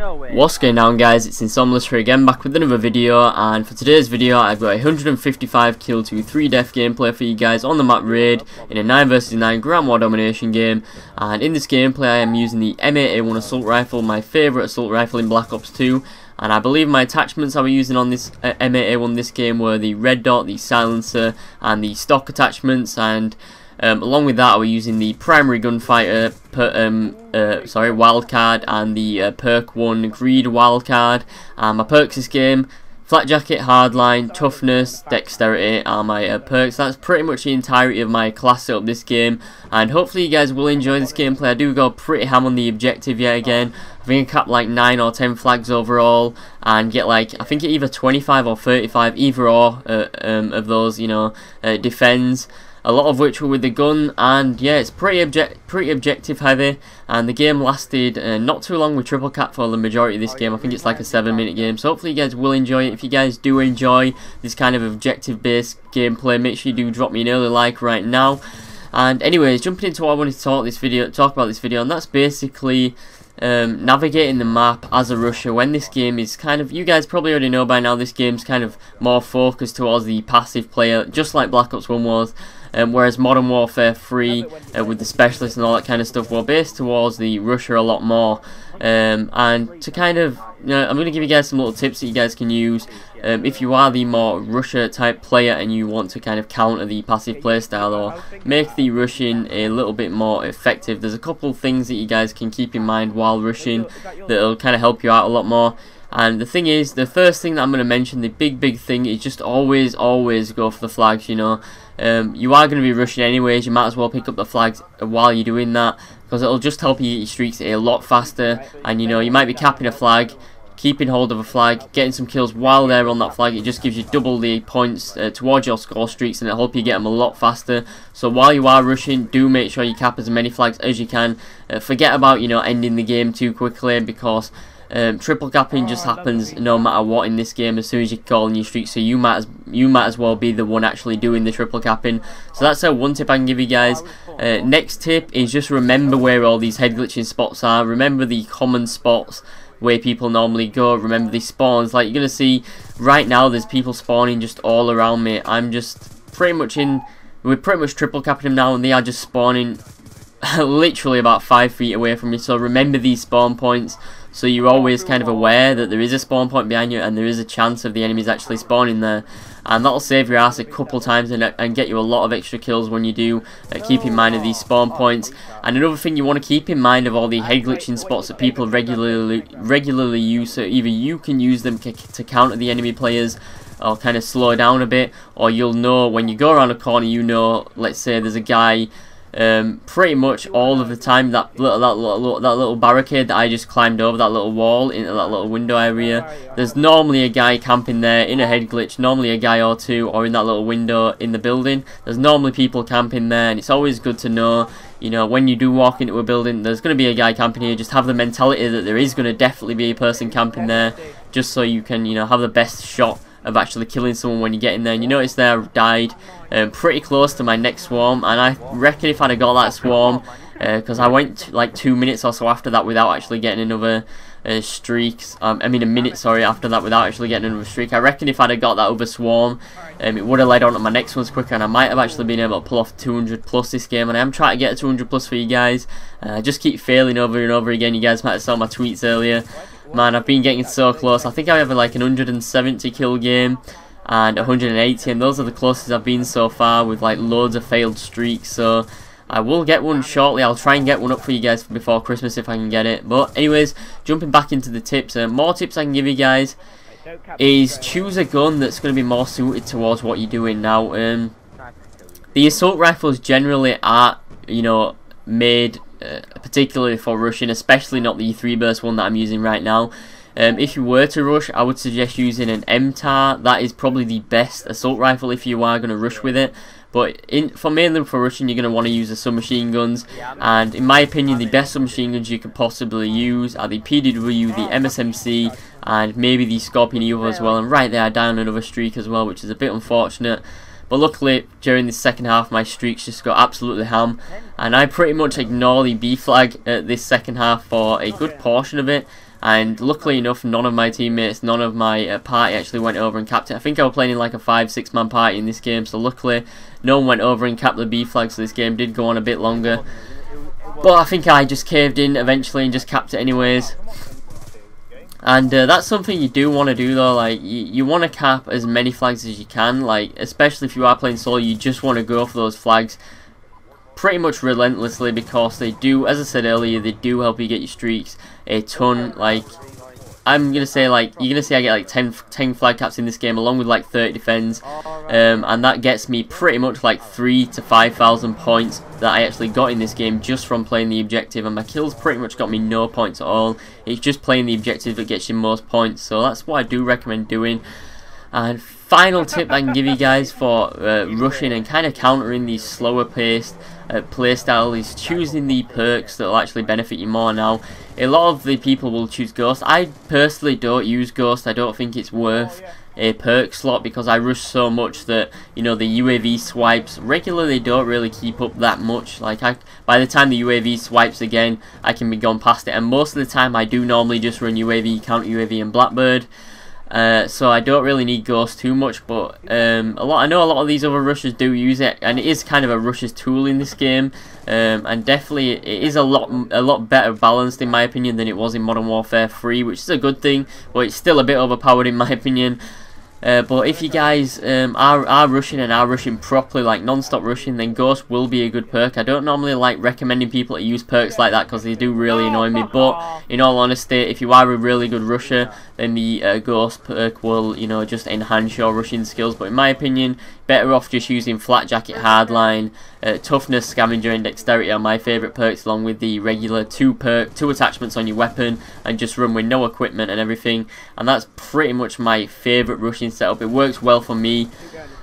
What's going on, guys? It's Insomulus here again, back with another video, and for today's video I've got a 155 kill to 3 death gameplay for you guys on the map Raid in a 9 vs 9 Grand War Domination game. And in this gameplay I am using the M8A1 assault rifle, my favourite assault rifle in Black Ops 2, and I believe my attachments I was using on this M8A1 this game were the red dot, the silencer and the stock attachments. And along with that, I was using the primary gunfighter wildcard and the perk 1 greed wildcard. My perks this game: flat jacket, hardline, toughness, dexterity are my perks. That's pretty much the entirety of my class setup this game, and hopefully you guys will enjoy this gameplay. I do go pretty ham on the objective yet again. I think I cap like 9 or 10 flags overall and get like, I think either 25 or 35 either or of those, you know, defends. A lot of which were with the gun, and yeah, it's pretty objective heavy, and the game lasted not too long with triple cap for the majority of this game. I think it's like a 7-minute game, so hopefully you guys will enjoy it. If you guys do enjoy this kind of objective based gameplay, make sure you do drop me an early like right now. And anyways, jumping into what I wanted to talk about this video, and that's basically navigating the map as a rusher when this game is kind of, you guys probably already know by now, this game's kind of more focused towards the passive player, just like Black Ops 1 was. Whereas Modern Warfare 3 with the specialists and all that kind of stuff were based towards the rusher a lot more. And to kind of, you know, I'm going to give you guys some little tips that you guys can use if you are the more rusher type player and you want to kind of counter the passive playstyle or make the rushing a little bit more effective. There's a couple of things that you guys can keep in mind while rushing that'll kind of help you out a lot more. And the thing is, the first thing that I'm going to mention, the big thing, is just always go for the flags, you know. You are going to be rushing anyways, you might as well pick up the flags while you're doing that, because it'll just help you get your streaks a lot faster. And you know, you might be capping a flag, keeping hold of a flag, getting some kills while they're on that flag. It just gives you double the points towards your score streaks, and it'll help you get them a lot faster. So while you are rushing, do make sure you cap as many flags as you can. Forget about, you know, ending the game too quickly, because triple capping just happens no matter what in this game as soon as you call in your streak, so you might as well be the one actually doing the triple capping. So that's one tip I can give you guys. Next tip is just remember where all these head glitching spots are. Remember the common spots where people normally go. Remember these spawns. Like you're gonna see right now, there's people spawning just all around me. I'm just pretty much we're pretty much triple capping them now, and they are just spawning literally about 5 feet away from me. So remember these spawn points, so you're always kind of aware that there is a spawn point behind you and there is a chance of the enemies actually spawning there, and that'll save your ass a couple times and get you a lot of extra kills when you do keep in mind of these spawn points. And another thing you want to keep in mind of all the head glitching spots that people regularly use, so either you can use them to counter the enemy players or kind of slow down a bit, or you'll know when you go around a corner, you know, let's say there's a guy pretty much all of the time, that little barricade that I just climbed over, that little wall into that little window area, there's normally a guy camping there in a head glitch, normally a guy or two, or in that little window in the building. There's normally people camping there, and it's always good to know, you know, when you do walk into a building, there's going to be a guy camping here. Just have the mentality that there is going to definitely be a person camping there, just so you can, you know, have the best shot of actually killing someone when you get in there. And you notice there I died pretty close to my next swarm, and I reckon if I'd have got that swarm, because I went like 2 minutes or so after that without actually getting another streak, I mean a minute, sorry, after that without actually getting another streak. I reckon if I'd have got that other swarm, it would have led on to my next ones quicker, and I might have actually been able to pull off 200 plus this game. And I am trying to get a 200 plus for you guys. I just keep failing over and over again. You guys might have saw my tweets earlier. Man, I've been getting so close. I think I have like an 170 kill game and 180, and those are the closest I've been so far, with like loads of failed streaks. So I will get one shortly. I'll try and get one up for you guys before Christmas if I can get it. But anyways, jumping back into the tips, more tips I can give you guys is choose a gun that's going to be more suited towards what you're doing now. The assault rifles generally are, you know, made particularly for rushing, especially not the 3 burst one that I'm using right now. If you were to rush, I would suggest using an MTAR. That is probably the best assault rifle if you are going to rush with it. But mainly for rushing, you're going to want to use the submachine guns. And in my opinion, the best submachine guns you could possibly use are the PDW, the MSMC, and maybe the Scorpion Evo as well. And right there, I down another streak as well, which is a bit unfortunate. But luckily, during the second half, my streaks just got absolutely ham, and I pretty much ignore the B flag this second half for a good portion of it. and luckily enough, none of my teammates, none of my party actually went over and capped it. I think I was playing in like a 5-6 man party in this game, so luckily no one went over and capped the B flag, so this game did go on a bit longer. But I think I just caved in eventually and just capped it anyways. And that's something you do want to do though, like you want to cap as many flags as you can, like especially if you are playing solo, you just want to go for those flags pretty much relentlessly, because they do, as I said earlier, they do help you get your streaks a ton. Like I'm gonna say, like you're gonna see I get like 10 flag caps in this game along with like 30 defends, and that gets me pretty much like 3,000 to 5,000 points that I actually got in this game just from playing the objective, and my kills pretty much got me no points at all. It's just playing the objective that gets you most points, so that's what I do recommend doing. And final tip I can give you guys for rushing and kind of countering these slower paced playstyle is choosing the perks that will actually benefit you more. Now, a lot of the people will choose Ghost. I personally don't use Ghost. I don't think it's worth a perk slot because I rush so much that, you know, the UAV swipes regularly don't really keep up that much. Like by the time the UAV swipes again, I can be gone past it, and most of the time I do normally just run UAV, counter UAV and Blackbird. So I don't really need Ghost too much, but I know a lot of these other rushers do use it, and it is kind of a rusher's tool in this game, and definitely it is a lot better balanced in my opinion than it was in Modern Warfare 3, which is a good thing, but it's still a bit overpowered in my opinion. But if you guys are rushing and are rushing properly, like non-stop rushing, then Ghost will be a good perk. I don't normally like recommending people to use perks like that because they do really annoy me, but in all honesty, if you are a really good rusher, then the Ghost perk will, you know, just enhance your rushing skills. But in my opinion, better off just using Flat Jacket, Hardline, Toughness, Scavenger and Dexterity are my favourite perks, along with the regular two attachments on your weapon, and just run with no equipment and everything. And that's pretty much my favourite rushing setup. It works well for me.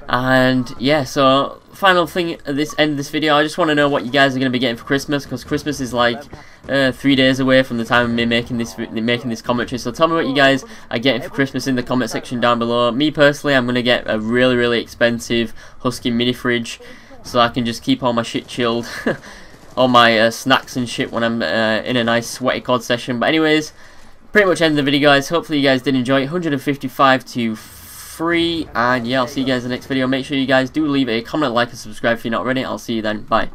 And yeah, so final thing at this end of this video, I just want to know what you guys are going to be getting for Christmas, because Christmas is like 3 days away from the time of me making this commentary. So tell me what you guys are getting for Christmas in the comment section down below. Me personally, I'm going to get a really expensive Husky mini fridge, so I can just keep all my shit chilled, all my snacks and shit when I'm in a nice sweaty COD session. But anyways, pretty much end the video, guys. Hopefully you guys did enjoy it. 155 to 3, and yeah, I'll see you guys in the next video. Make sure you guys do leave a comment, like and subscribe if you're not already. I'll see you then. Bye.